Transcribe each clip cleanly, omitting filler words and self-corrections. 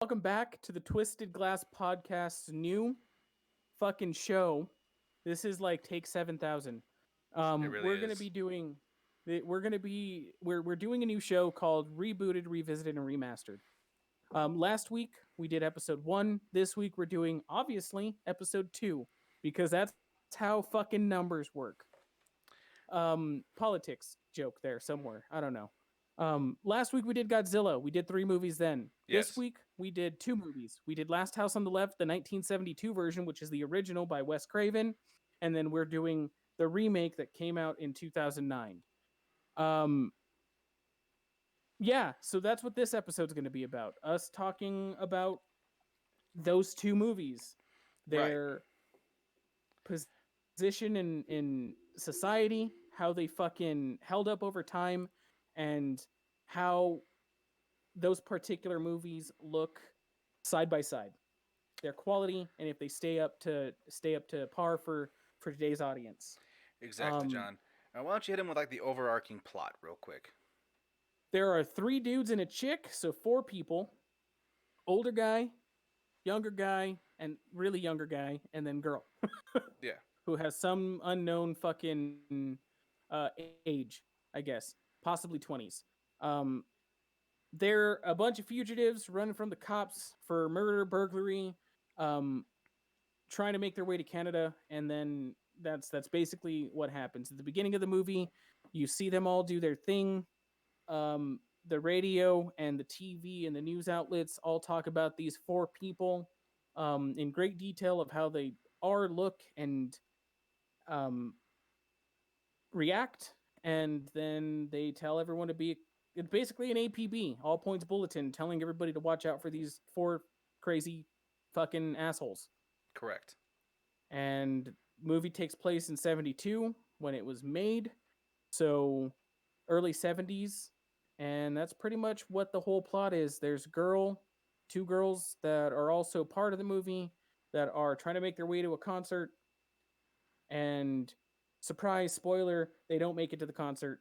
welcome back to the Twisted Glass Podcast's new fucking show. This is like take 7,000. It really We're gonna is. be doing. We're doing a new show called Rebooted, Revisited, and Remastered. Last week we did episode 1. This week we're doing obviously episode 2 because that's how fucking numbers work. Politics joke there somewhere. I don't know. Last week we did Godzilla. We did 3 movies then. This Yes. week we did 2 movies. We did Last House on the Left, the 1972 version, which is the original by Wes Craven, and then we're doing the remake that came out in 2009. Um, yeah, so that's what this episode's going to be about. Us talking about those 2 movies, Right. their position in society, how they fucking held up over time, and how those particular movies look side by side, their quality, and if they stay up to par for today's audience. Exactly, Um, John. Now, why don't you hit him with like the overarching plot real quick? there are 3 dudes and a chick, so 4 people: older guy, younger guy, and really younger guy, and then girl Yeah. who has some unknown fucking age, I guess, possibly 20s. Um, they're a bunch of fugitives running from the cops for murder, burglary, um, trying to make their way to Canada, and then that's basically what happens at the beginning of the movie. You see them all do their thing. The radio and the TV and the news outlets all talk about these 4 people in great detail of how they are, look, and um, react, and then they tell everyone to be it's basically an APB, all points bulletin, telling everybody to watch out for these 4 crazy fucking assholes. Correct. And movie takes place in 72 when it was made, so early 70s, and that's pretty much what the whole plot is. There's 2 girls that are also part of the movie that are trying to make their way to a concert, and surprise spoiler, they don't make it to the concert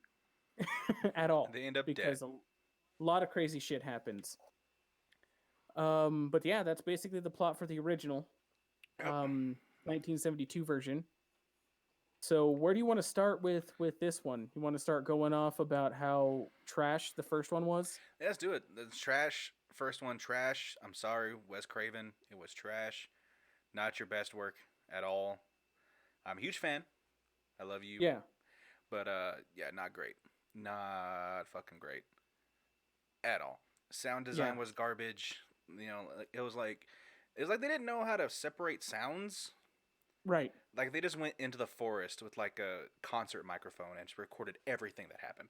at all They end up dead. because a lot of crazy shit happens. But yeah, that's basically the plot for the original Yep. 1972 version. So where do you want to start with this one? You want to start going off about how trash the first one was? Yeah, let's do it. It's trash. First one, trash. I'm sorry, Wes Craven. It was trash. Not your best work at all. I'm a huge fan. I love you. Yeah, But yeah, not great. Not fucking great at all. Sound design yeah, was garbage. It was like they didn't know how to separate sounds. right. Like they just went into the forest with like a concert microphone and just recorded everything that happened.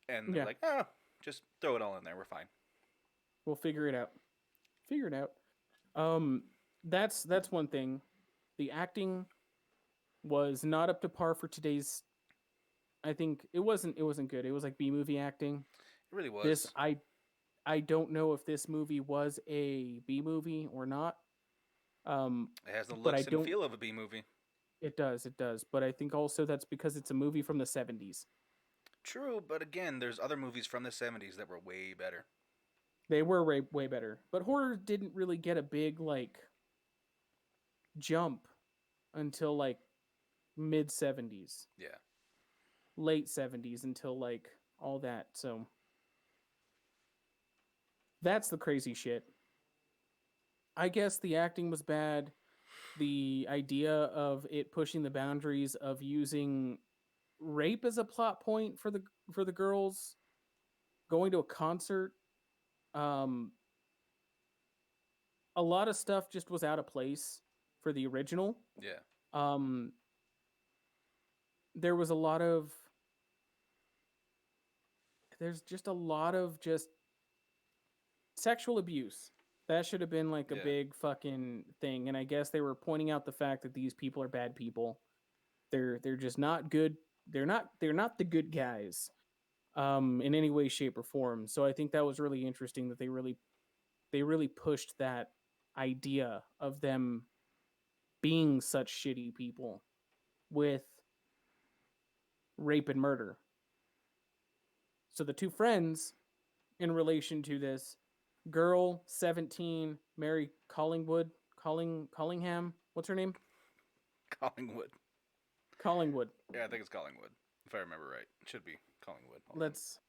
And they're Yeah, like, oh, just throw it all in there. We're fine. we'll figure it out. Figure it out. That's one thing. The acting was not up to par for today's. I think it wasn't good. It was like B movie acting. It really This was. I don't know if this movie was a B movie or not. It has the But I looks and don't. feel of a B movie. It does. But I think also that's because it's a movie from the 70s. True, but again, there's other movies from the 70s that were way better. They were way better. But horror didn't really get a big like jump until like mid 70s, Yeah. late 70s until like all that. So that's the crazy shit. I guess the acting was bad. The idea of it pushing the boundaries of using rape as a plot point for the girls going to a concert, um a lot of stuff just was out of place for the original. Yeah. um there was a lot of there's just a lot of just sexual abuse. That should have been like a Yeah. big fucking thing, and I guess they were pointing out the fact that these people are bad people. They're just not good. They're not the good guys in any way, shape, or form. So I think that was really interesting that they really pushed that idea of them being such shitty people with rape and murder. So the 2 friends in relation to this Girl 17, Mary Collingwood, Collingham. What's her name? Collingwood. Collingwood. Yeah, I think it's Collingwood. If I remember right, it should be Collingwood. Hold on. Let's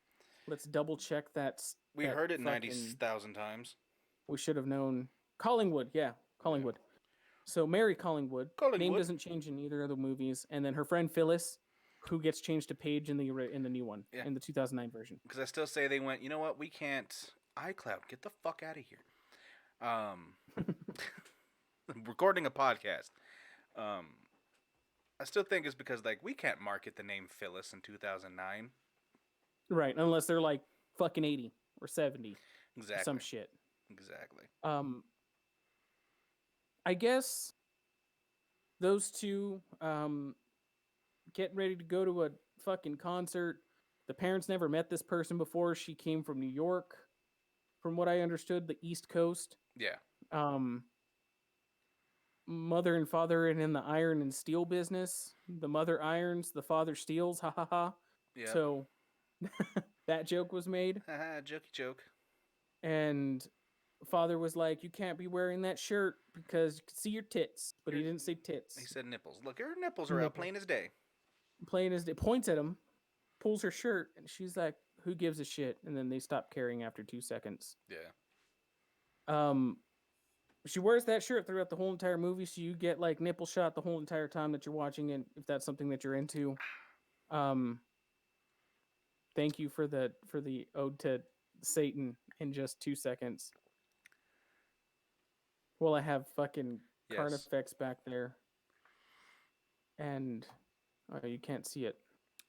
let's double check We that heard it ninety fucking thousand times. we should have known. Collingwood, yeah, Yeah. Collingwood. So Mary Collingwood, name Collingwood. doesn't change in either of the movies, and then her friend Phyllis, who gets changed to Paige in the new one Yeah. in the 2009 version. Because I still say they went. You know what? We can't. iCloud, get the fuck out of here. Um, recording a podcast. Um, I still think it's because like we can't market the name Phyllis in 2009. Right, unless they're like fucking 80 or 70 or some Exactly. shit. Exactly. Um, I guess those two getting ready to go to a fucking concert. The parents never met this person before. She came from New York, from what I understood, the East Coast. Yeah. Um, mother and father and in the iron and steel business. The mother irons, the father steals. Ha ha ha. Yep. So that joke was made, Haha, jokey joke. and father was like, "You can't be wearing that shirt because you can see your tits," but he Your- didn't say He tits. said nipples. Look, her nipples are out Nipples. plain as day. Plain as it points at him, pulls her shirt, and she's like, "Who gives a shit?" And then they stop caring after 2 seconds. Yeah. Um, she wears that shirt throughout the whole entire movie, so you get like nipple shot the whole entire time that you're watching it, if that's something that you're into. Um, thank you for the ode to Satan in just 2 seconds. Well, I have fucking card Yes. effects back there, and you can't see it.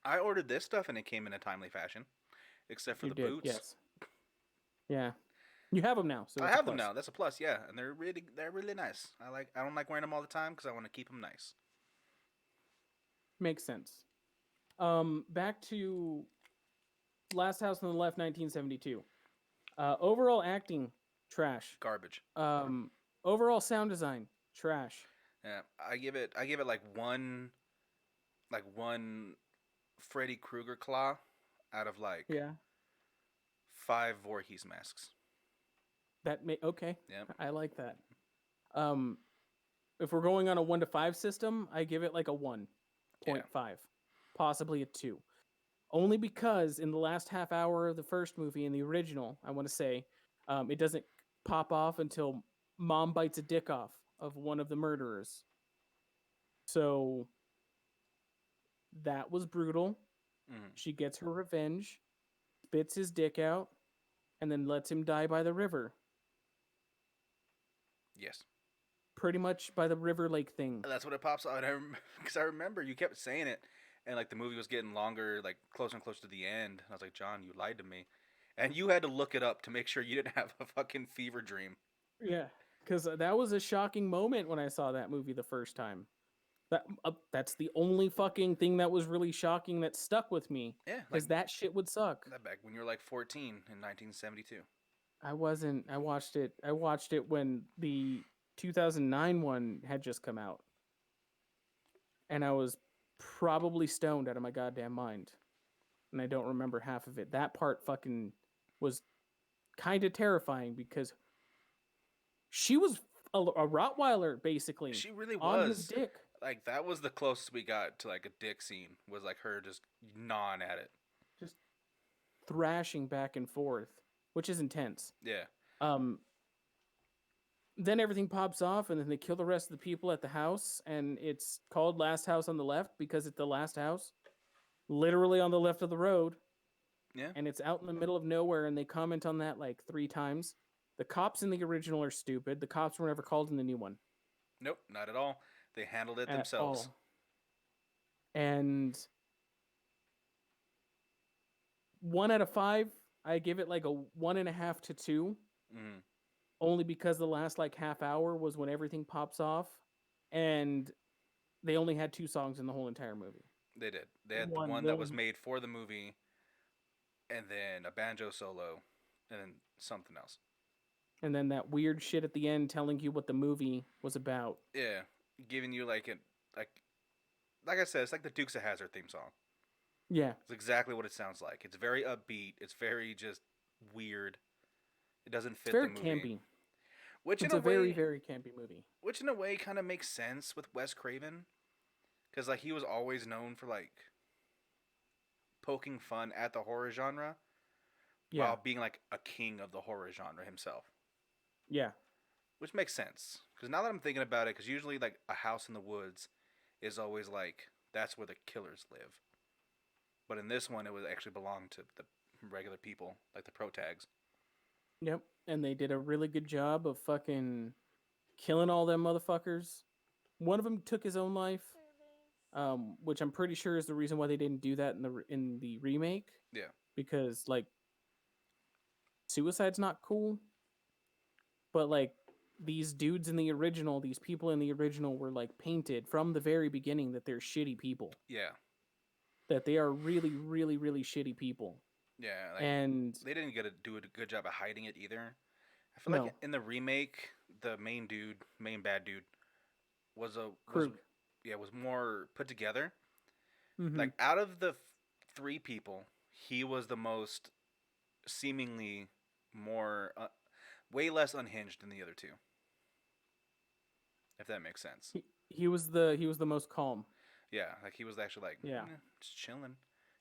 I ordered this stuff and it came in a timely fashion, except for You the did, boots. yes. Yeah, you have them now, so I it's a have them plus. now. That's a plus, yeah, and they're really nice. I don't like wearing them all the time because I want to keep them nice. Makes sense. Back to Last House on the Left, 1972. Overall acting, trash. Garbage. Um, overall sound design, trash. Yeah, I give it like one Freddy Krueger claw out of like Yeah, 5 Voorhees masks. that may okay. Yep. I like that. Um, if we're going on a 1 to 5 system, I give it like a 1.5, possibly a 2. Only because in the last half hour of the first movie, in the original, I want to say, it doesn't pop off until mom bites a dick off of one of the murderers. So that was brutal. Hmm. She gets her revenge, spits his dick out, and then lets him die by the river. Yes. Pretty much by the river lake thing. That's what it pops out. Because I remember you kept saying it, and like the movie was getting longer, like closer and closer to the end. And I was like, John, you lied to me, and you had to look it up to make sure you didn't have a fucking fever dream. Yeah, because that was a shocking moment when I saw that movie the first time. That's the only fucking thing that was really shocking that stuck with me, Yeah, like because that shit would suck. that back when you were like 14 in 1972. I wasn't. I watched it. I watched it when the 2009 one had just come out, and I was probably stoned out of my goddamn mind, and I don't remember half of it. That part fucking was kind of terrifying because she was a Rottweiler basically She really on his was. dick, Like that was the closest we got to like a dick scene. Was like her just gnawing at it. just thrashing back and forth, which is intense. Yeah. Um, then everything pops off, and then they kill the rest of the people at the house, and it's called Last House on the Left because it's the last house, literally on the left of the road, Yeah. and it's out in the middle of nowhere. And they comment on that like 3 times. The cops in the original are stupid. The cops were never called in the new one Nope, not at all. They handled it at themselves. all. And 1 out of 5, I give it like a 1.5 to 2, Hmm. only because the last like half hour was when everything pops off, and they only had 2 songs in the whole entire movie. They did. They had the One one that was little, made for the movie, and then a banjo solo, and then something else. and then that weird shit at the end telling you what the movie was about. Yeah, giving you like like I said, it's like the Dukes of Hazzard theme song. Yeah, It's exactly what it sounds like. It's very upbeat. It's very just weird. It doesn't It's fit the very movie, campy. which in It's a a very way, very campy movie. which in a way kind of makes sense with Wes Craven, because like he was always known for like poking fun at the horror genre Yeah, while being like a king of the horror genre himself, yeah. which makes sense. Because now that I'm thinking about it, because usually like a house in the woods is always like that's where the killers live, but in this one it would actually belong to the regular people, like the pro tags. Yep. And they did a really good job of fucking killing all them motherfuckers. One of them took his own life, which I'm pretty sure is the reason why they didn't do that in the remake, Yeah, because like suicide's not cool, but like these dudes in the original, these people in the original were like painted from the very beginning that they're shitty people, yeah, that they are really really really shitty people. yeah. Like And they didn't get to do a good job of hiding it either. I feel like no, in the remake, the main dude, main bad dude, was Krug. yeah was more put together. Mm-hmm. Like out of the three people, he was the most seemingly more way less unhinged than the other two, if that makes sense. He was the most calm. Yeah, like he was actually like Yeah. just chilling.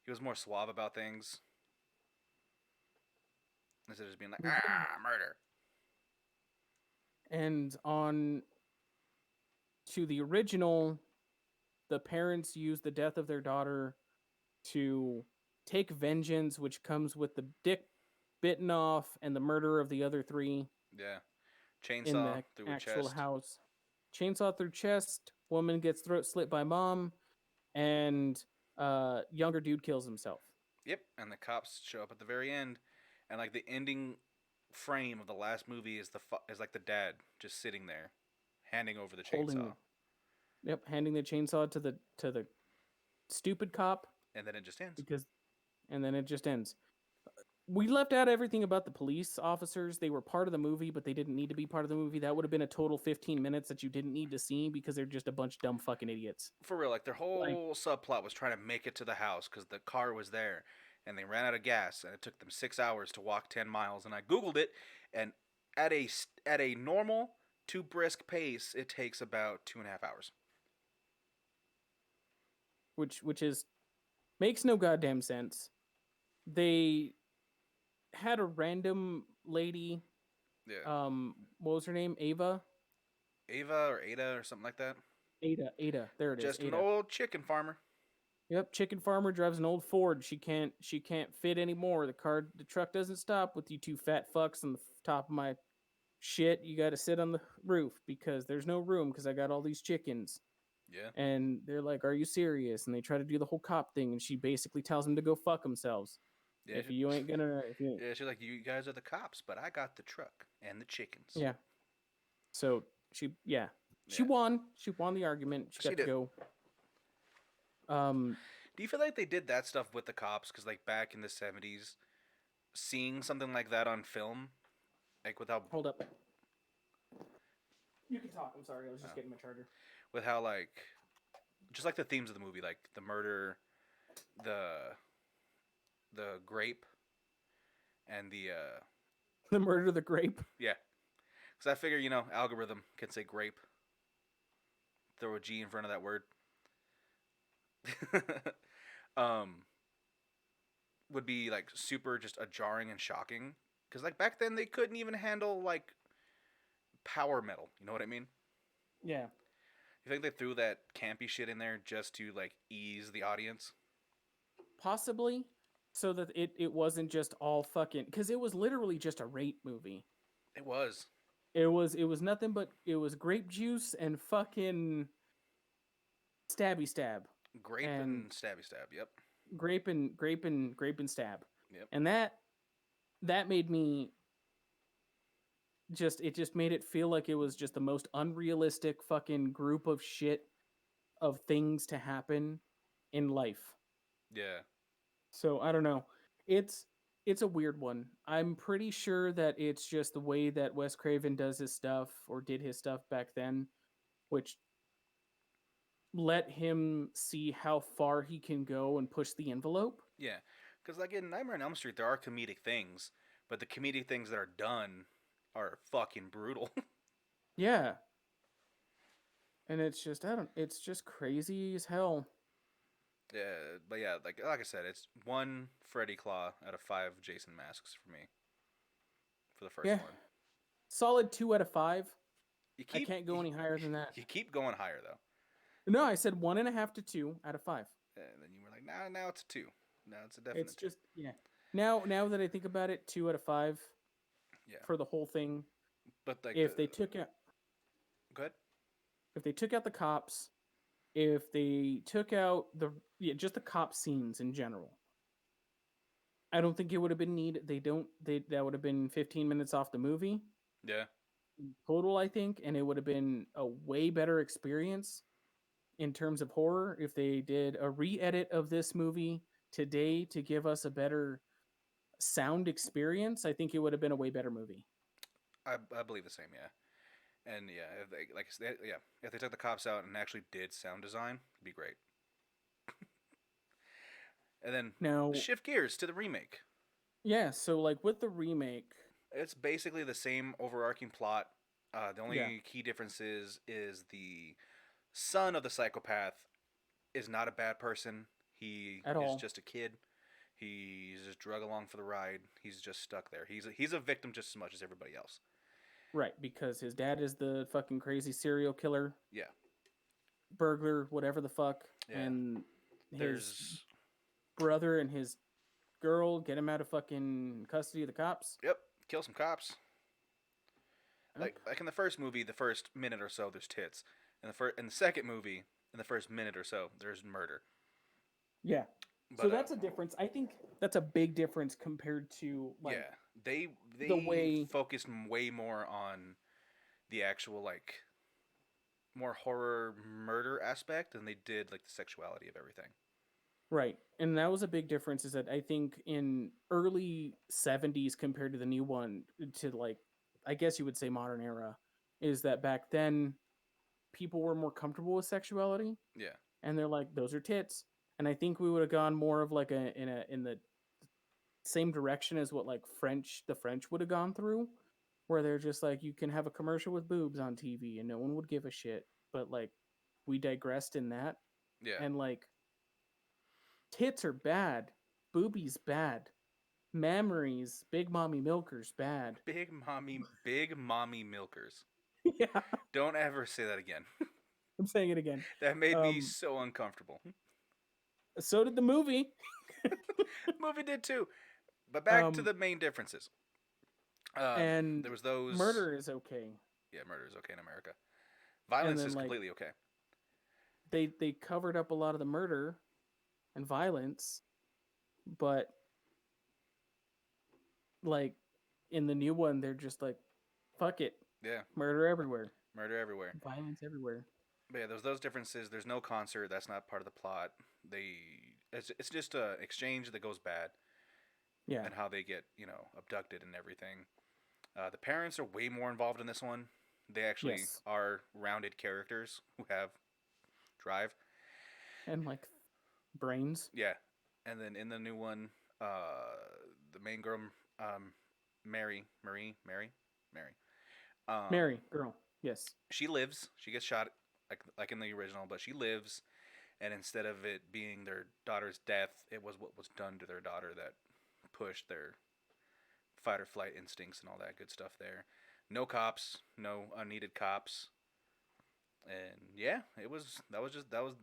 He was more suave about things instead of just being like They did. murder. And on to the original, the parents used the death of their daughter to take vengeance, which comes with the dick bitten off and the murder of the other three Yeah, in chainsaw the through a actual chest. house. Chainsaw through chest, woman gets throat slit by mom, and younger dude kills himself. Yep, and the cops show up at the very end, and like the ending frame of the last movie is is like the dad just sitting there, handing over the chainsaw, Holding, yep, handing the chainsaw to the stupid cop, and then it just ends. because and then it just ends. We left out everything about the police officers. They were part of the movie, but they didn't need to be part of the movie. That would have been a total 15 minutes that you didn't need to see because they're just a bunch of dumb fucking idiots. For real, like their Like, whole subplot was trying to make it to the house because the car was there, and they ran out of gas, and it took them 6 hours to walk 10 miles. And I googled it, and at a normal to brisk pace, it takes about 2.5 hours. which is makes no goddamn sense. They had a random lady, Yeah, what was her name? Ava? Ava or Ada or something like that. Ada. There it is, Just an Ada. old chicken farmer. Yep, chicken farmer drives an old Ford. She can't fit anymore. The truck doesn't stop with you two fat fucks on the top of my shit. You got to sit on the roof because there's no room because I got all these chickens. Yeah, And they're like, "Are you serious?" And they try to do the whole cop thing, and she basically tells them to go fuck themselves. yeah. If you ain't gonna, if you, Yeah, she's like, you guys are the cops, but I got the truck and the chickens. yeah. So she Yeah, won. She won the argument. She she got to did. go. Um, Do you feel like they did that stuff with the cops? Because like back in the '70s, seeing something like that on film, like hold up. You can talk. I'm sorry. I was uh, just getting my charger. with how like just like the themes of the movie, like the murder, the grape, and the The murder of the grape. yeah. Because I figure algorithm can say grape, throw a G in front of that word. um, would be like super just a jarring and shocking. Because like back then they couldn't even handle like power metal. You know what I mean? Yeah, You think they threw that campy shit in there just to like ease the audience? possibly. So that it wasn't just all fucking, because it was literally just a rape movie. It was It was nothing but it was grape juice and fucking stabby stab grape and and stabby stab. Yep, grape and stab, yep. and that made me just made it feel like it was just the most unrealistic fucking group of shit of things to happen in life. Yeah, So I don't know. It's it's a weird one. I'm pretty sure that it's just the way that Wes Craven does his stuff or did his stuff back then, which let him see how far he can go and push the envelope. yeah. Because like in Nightmare on Elm Street, there are comedic things, but the comedic things that are done are fucking brutal. Yeah. And it's just I don't it's just crazy as hell. Yeah, but yeah, like I said, it's one Freddy Claw out of 5 Jason masks for me for the first Yeah. one. Solid 2 out of 5. You I keep can't go any higher than that. you keep going higher though, No, I said 1.5 to 2 out of 5. and then you were like, nah, now it's a 2. Now it's a It's definite 2. just yeah. Now that I think about it, 2 out of 5 Yeah, for the whole thing. but like the If they took out good. if they took out the cops, if they took out just the cop scenes in general, I don't think it would have been needed. They that would have been 15 minutes off the movie Yeah, total, I think, and it would have been a way better experience in terms of horror if they did a re-edit of this movie today to give us a better sound experience. I think it would have been a way better movie. I believe the same. Yeah, and yeah, if they yeah, if they took the cops out and actually did sound design, it'd be great. And then Now, shift gears to the remake. yeah, so like with the remake, It's basically the same overarching plot. The yeah, only key difference is the son of the psychopath is not a bad person. He at is all. just a kid. He's just drug along for the ride. He's just stuck there. He's a victim just as much as everybody else. Right, because his dad is the fucking crazy serial killer, Yeah, burglar, whatever the fuck, yeah. and his There's brother and his girl get him out of fucking custody of the cops. yep. Kill some cops. Yep. Like in the first movie, the first minute or so, there's tits. In the second movie, in the first minute or so, there's murder. Yeah. So But that's a difference. I think that's a big difference compared to like yeah, they the they way focused way more on the actual like more horror murder aspect than they did like the sexuality of everything. right. And that was a big difference is that I think in early 70s compared to the new one to like I guess you would say modern era is that back then people were more comfortable with sexuality Yeah, and they're like those are tits. And I think we would have gone more of like in the same direction as what like the French would have gone through, where they're just like you can have a commercial with boobs on TV and no one would give a shit. But like we digressed in that, yeah. and like tits are bad, boobies bad, mammaries, big mommy milkers bad. Big mommy milkers. Yeah, Don't ever say that again. I'm saying it again. That made me Um, so uncomfortable. so did the movie. Movie did too. But back to Um, the main differences. and There was those. murder is okay, Yeah, murder is okay in America. and Violence then is like completely okay. they covered up a lot of the murder and violence, but like in the new one they're just like fuck it, Yeah, murder everywhere, murder everywhere. violence everywhere. But yeah, there's those differences. There's no concert. That's not part of the plot. They it's just a exchange that goes bad, Yeah. and how they get abducted and everything. The parents are way more involved in this one. They actually Yes. are rounded characters who have drive. And like brains. Yeah, and then in the new one, the main girl, um, Mary, um, Mary, girl. Yes. she lives. She gets shot like in the original, but she lives. And instead of it being their daughter's death, it was what was done to their daughter that pushed their fight or flight instincts and all that good stuff there. No cops, no unneeded cops. And yeah, that was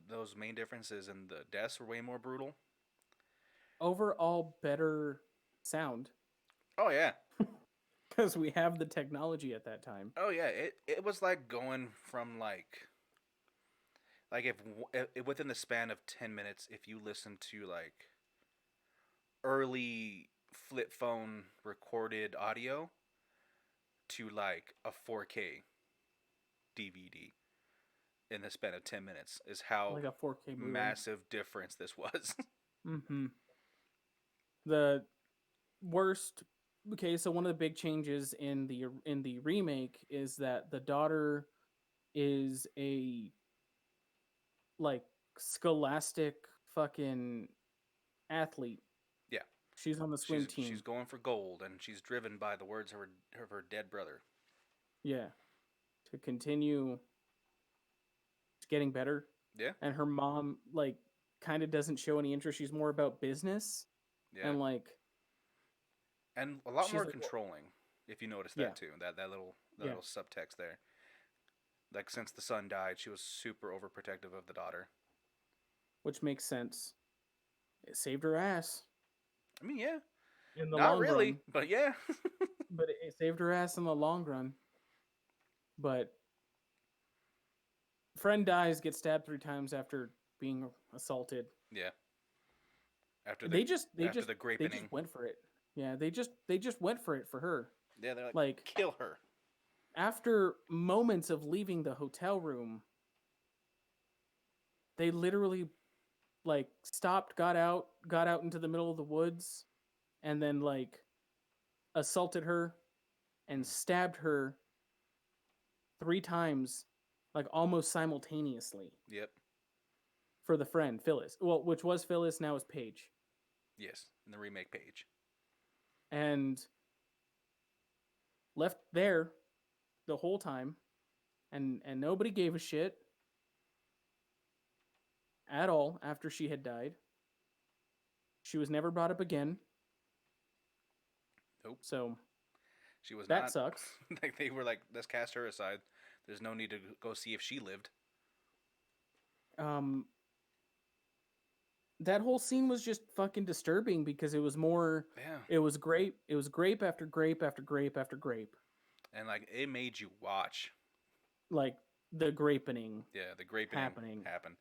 those main differences, and the deaths were way more brutal. Overall better sound Oh yeah, because we have the technology at that time. oh yeah. It was like going from like if within the span of 10 minutes, if you listen to like early flip phone recorded audio to like a 4K DVD in the span of 10 minutes, is how Like a 4K Blu-ray. massive difference this was. Mm-hmm. The worst. Okay, so one of the big changes in the remake is that the daughter is a like scholastic fucking athlete. Yeah. She's on the swim She's team. going for gold, and she's driven by the words of her dead brother. Yeah, to continue getting better. Yeah, And her mom like kind of doesn't show any interest. She's more about business yeah, and like and a lot she's more like, well, controlling. If you notice yeah, that too, that yeah, little subtext there. Like since the son died, she was super overprotective of the daughter. which makes sense. It saved her ass I mean, yeah, in the not long really, run, but yeah, but it saved her ass in the long run. But friend dies, gets stabbed 3 times after being assaulted. yeah. After the They just they after just the they just grapening, went for it. Yeah, they just went for it for her. yeah, they're like, Like kill her. after moments of leaving the hotel room, they literally like stopped, got out into the middle of the woods, and then like assaulted her and Mm. stabbed her 3 times, like almost simultaneously Yep. for the friend Phyllis. Well, which was Phyllis, now is Paige, Yes, in the remake page. and left there the whole time, and nobody gave a shit at all after she had died. She was never brought up again, Nope. so She was that not. sucks. Like they were like, let's cast her aside. There's no need to go see if she lived. Um, that whole scene was just fucking disturbing because it was more. Yeah. It was grape. It was grape after grape after grape after grape. And like it made you watch. Like the grapening Yeah, the grapening happening. happened.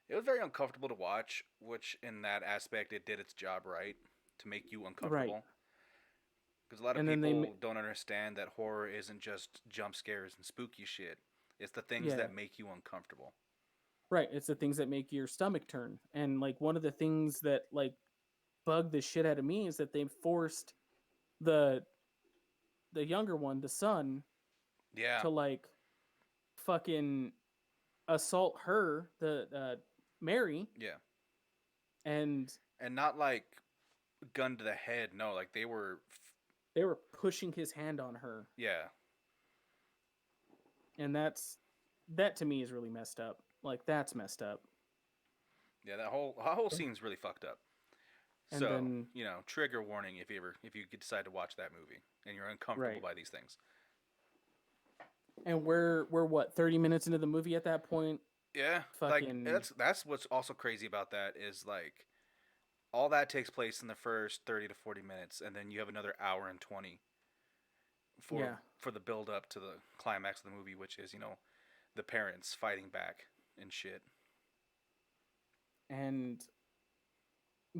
It was very uncomfortable to watch, which in that aspect it did its job right to make you Right. uncomfortable. Because a lot of And then people don't understand that horror isn't just jump scares and spooky shit. It's the things yeah, that make you uncomfortable. right. It's the things that make your stomach turn. And like one of the things that like bugged the shit out of me is that they forced the the younger one, the son, Yeah, to like fucking assault her, the Mary, yeah. and And not like gun to the head. No, like they were. they were pushing his hand on her, Yeah, and that to me is really messed up. Like that's messed up. yeah. That whole scene's really fucked up. And So then trigger warning if you decide to watch that movie and you're uncomfortable right, by these things. and we're what 30 minutes into the movie at that point. Yeah, like Fucking that's what's also crazy about that is like all that takes place in the first 30 to 40 minutes, and then you have another hour and 20 for yeah, for the build up to the climax of the movie, which is the parents fighting back and shit. and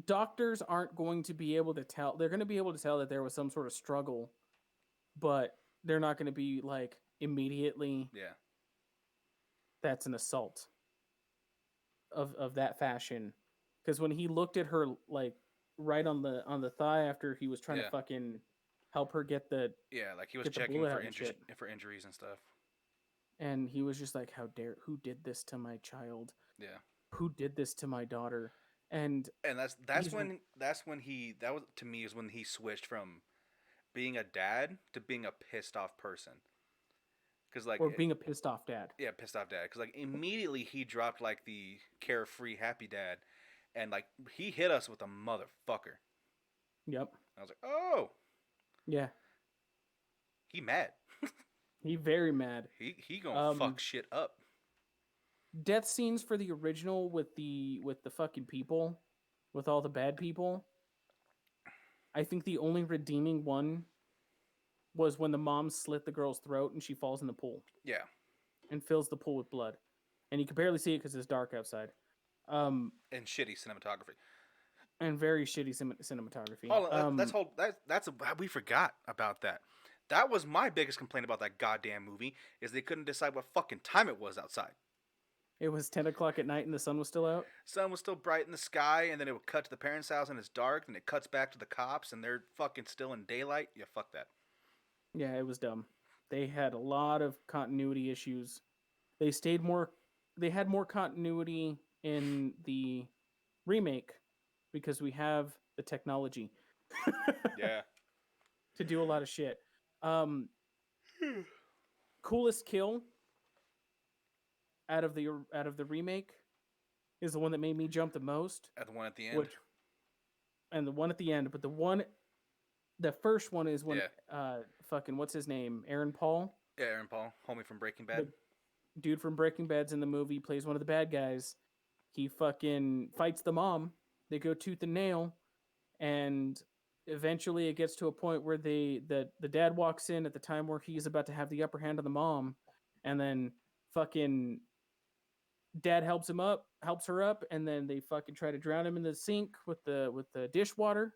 doctors aren't going to be able to tell. They're going to be able to tell that there was some sort of struggle, but they're not going to be like immediately Yeah, that's an assault of that fashion. Because when he looked at her like right on the thigh after he was trying to yeah, fucking help her yeah. Like he was get the checking bullet for out and shit, for injuries and stuff. and he was just like, "How dare? Who did this to my child? Yeah, Who did this to my daughter?" And and that's he's when he that was to me is when he switched from being a dad to being a pissed off person. Cause like or being a pissed off dad. yeah, pissed off dad. Cause like immediately he dropped like the carefree happy dad, and like he hit us with a motherfucker. Yep. I was like, oh, Yeah. he mad. He very mad. He gonna Um, fuck shit up. death scenes for the original with the fucking people, with all the bad people. I think the only redeeming one was when the mom slit the girl's throat and she falls in the pool Yeah, and fills the pool with blood, and you can barely see it because it's dark outside. Um, and shitty cinematography. and very shitty cinematography. Hold on, that's we forgot about that. That was my biggest complaint about that goddamn movie is they couldn't decide what fucking time it was outside. It was 10 o'clock at night and the sun was still out. Sun was still bright in the sky, and then it would cut to the parents' house and it's dark, and it cuts back to the cops and they're fucking still in daylight. Yeah, fuck that. Yeah, it was dumb. They had a lot of continuity issues. They stayed more. They had more continuity in the remake because we have the technology. Yeah. to do a lot of shit. Um, Coolest kill out of the remake is the one that made me jump the most, At the one at the end. which and the one at the end, but the first one is when Yeah. fucking what's his name, Aaron Paul, Yeah, Aaron Paul, homie from Breaking Bad. the dude from Breaking Bad's in the movie, plays one of the bad guys. He fucking fights the mom. They go tooth and nail, and eventually it gets to a point where the dad walks in at the time where he's about to have the upper hand on the mom, and then fucking dad helps her up, and then they fucking try to drown him in the sink with the dishwater.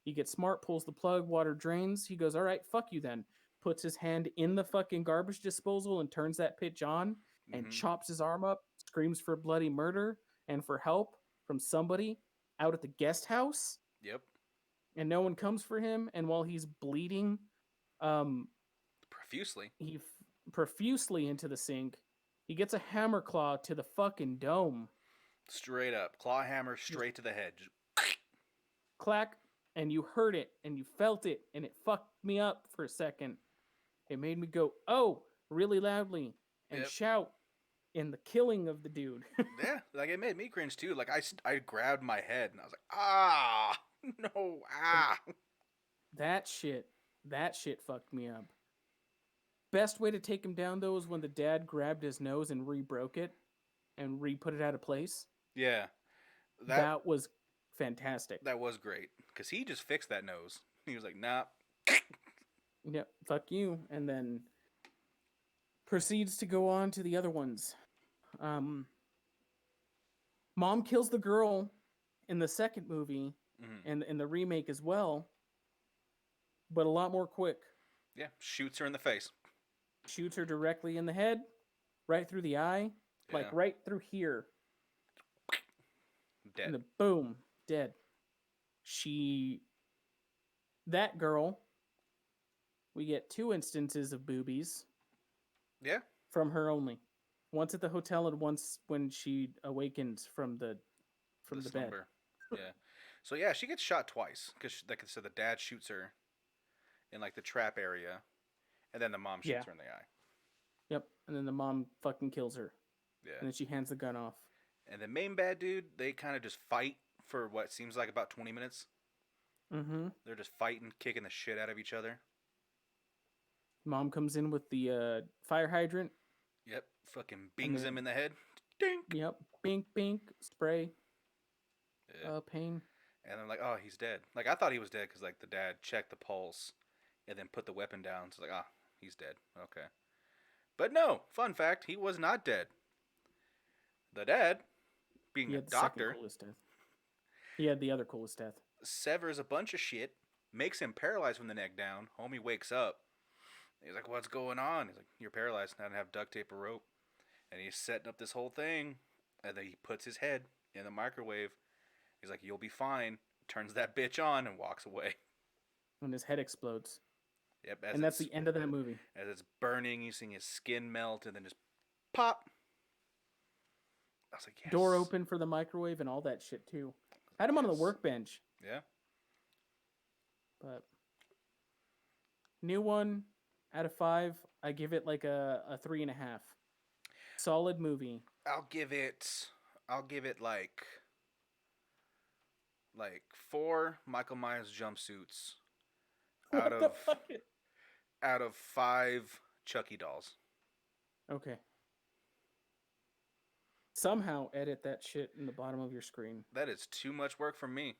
He gets smart, pulls the plug, water drains. He goes, "All right, fuck you then." Puts his hand in the fucking garbage disposal and turns that pitch on and Mm-hmm. chops his arm up, screams for bloody murder and for help from somebody out at the guest house, Yep. and no one comes for him. And while he's bleeding, um, Profusely. profusely into the sink, he gets a hammer claw to the fucking dome. Straight up. Claw hammer straight to the head. Just, Clack, and you heard it and you felt it, and it fucked me up for a second. It made me go, "Oh," really loudly and yep. shout in the killing of the dude. Yeah, like it made me cringe too. Like I grabbed my head and I was like, ah, no, ah. that shit, that shit fucked me up. Best way to take him down though is when the dad grabbed his nose and re-broke it and re-put it out of place. Yeah, that That was fantastic. that was great because he just fixed that nose. He was like, nah. Yep, fuck you, and then proceeds to go on to the other ones. Um, Mom kills the girl in the second movie Mm-hmm. and in the remake as well, but a lot more quick. Yeah, shoots her in the face. Shoots her directly in the head, right through the eye, like Yeah, right through here, dead. and the boom, dead. She, that girl, we get two instances of boobies Yeah, from her only. Once at the hotel and once when she awakens from the the bed. slumber. Yeah, so yeah, she gets shot twice because, like I said, the dad shoots her in like the trap area, and then the mom Yeah. shoots her in the eye. Yep. And then the mom fucking kills her. Yeah, And then she hands the gun off. and the main bad dude, they kind of just fight for what seems like about 20 minutes. Mm-hmm. They're just fighting, kicking the shit out of each other. Mom comes in with the fire hydrant. Yep, fucking And bings then, him in the head. Dink. yep, bink, bink, spray, Yeah. pain. And I'm like, oh, he's dead. Like I thought he was dead because like the dad checked the pulse, and then put the weapon down. So like, ah, he's dead. Okay. But no, fun fact, he was not dead. The dad, being He a had the second doctor, coolest death. He had the other coolest death. severs a bunch of shit, makes him paralyzed from the neck down. Homie wakes up. He's like, what's going on? He's like, you're paralyzed. I don't have duct tape or rope. And he's setting up this whole thing. And then he puts his head in the microwave. He's like, you'll be fine. Turns that bitch on and walks away. When his head explodes. Yep, And that's the end of that movie. as it's burning, you see his skin melt and then just pop. I was like, yes. Door open for the microwave and all that shit too. Had him on the Yes. workbench. Yeah. But new one out of 5. I give it like a 3.5. Solid movie. I'll give it like 4 Michael Myers jumpsuits out What the of fuck? out of 5 Chucky dolls. Okay. Somehow edit that shit in the bottom of your screen. That is too much work for me.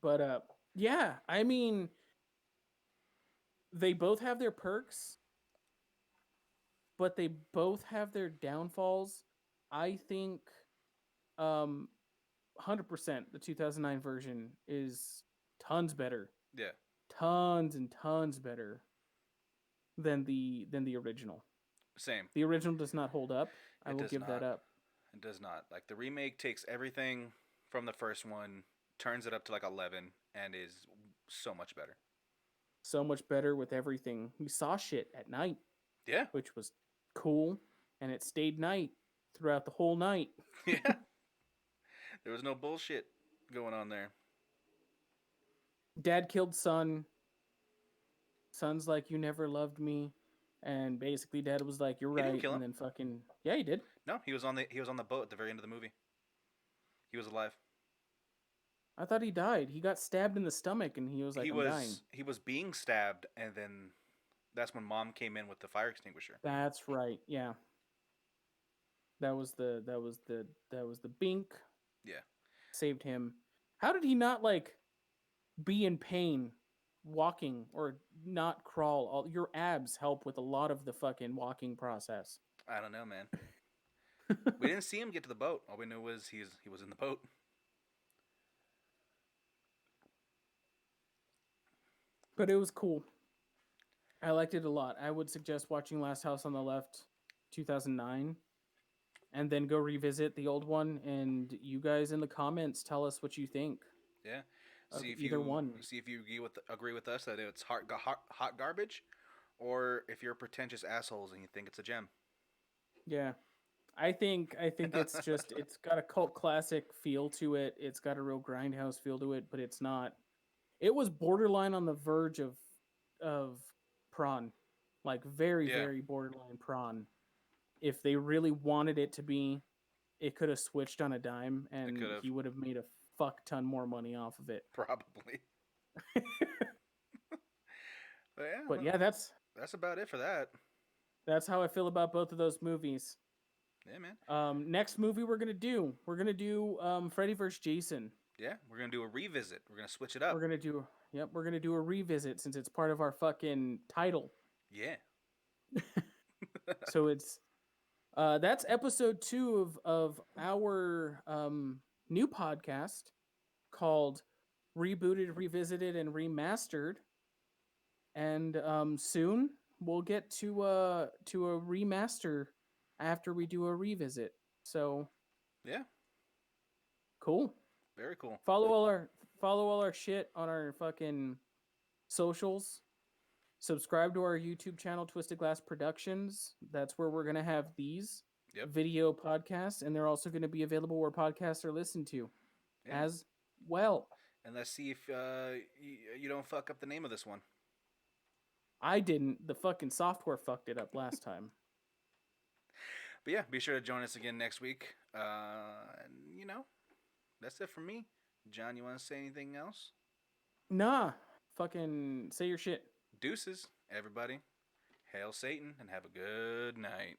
But yeah, I mean, they both have their perks, but they both have their downfalls. I think 100% the 2009 version is tons better. Yeah. Tons and tons better than the original. Same. The original does not hold up. I It will does give that not. up. It does not. Like the remake takes everything from the first one, turns it up to like 11 and is so much better. So much better with everything. We saw shit at night, Yeah. which was cool, and it stayed night throughout the whole night. Yeah. There was no bullshit. going on there? Dad killed son. Son's like, you never loved me. And basically, dad was like, you're He didn't right. kill And him. then fucking, yeah, he did. No, he was on the boat at the very end of the movie. He was alive. I thought he died. He got stabbed in the stomach and he was like, I'm dying. He was being stabbed, and then that's when mom came in with the fire extinguisher. That's right. Yeah. That was the bink. Yeah, Saved him. How did he not like be in pain walking or not crawl? All your abs help with a lot of the fucking walking process. I don't know, man. We didn't see him get to the boat. All we knew was he was in the boat. But it was cool. I liked it a lot. I would suggest watching Last House on the Left 2009 and then go revisit the old one, and you guys in the comments tell us what you think Yeah. of either one. See if you agree with us that it's hot garbage, or if you're pretentious assholes and you think it's a gem. Yeah. I think it's just it's got a cult classic feel to it. It's got a real grindhouse feel to it, but it's not. It was borderline on the verge of prawn. Like very Yeah, very borderline prawn. If they really wanted it to be, it could have switched on a dime it and could have he would have made a fuck ton more money off of it. probably. But yeah, But yeah, that's about it for that. that's how I feel about both of those movies. Yeah, man. Next movie we're gonna do Freddy vs. Jason. Yeah, we're gonna do a revisit. We're gonna switch it up. We're gonna do a revisit since it's part of our fucking title. Yeah. So it's that's episode 2 of our new podcast called Rebooted, Revisited, and Remastered. And soon we'll get to a remaster after we do a revisit. So Yeah. cool. Very cool. Follow all our shit on our fucking socials. Subscribe to our YouTube channel, Twisted Glass Productions. That's where we're gonna have these Yep. video podcasts, and they're also going to be available where podcasts are listened to Yeah. as well. And let's see if you don't fuck up the name of this one. I didn't. The fucking software fucked it up last time. But yeah, be sure to join us again next week. And that's it for me. John, you want to say anything else? Nah. Fucking say your shit. Deuces, everybody. Hail Satan and have a good night.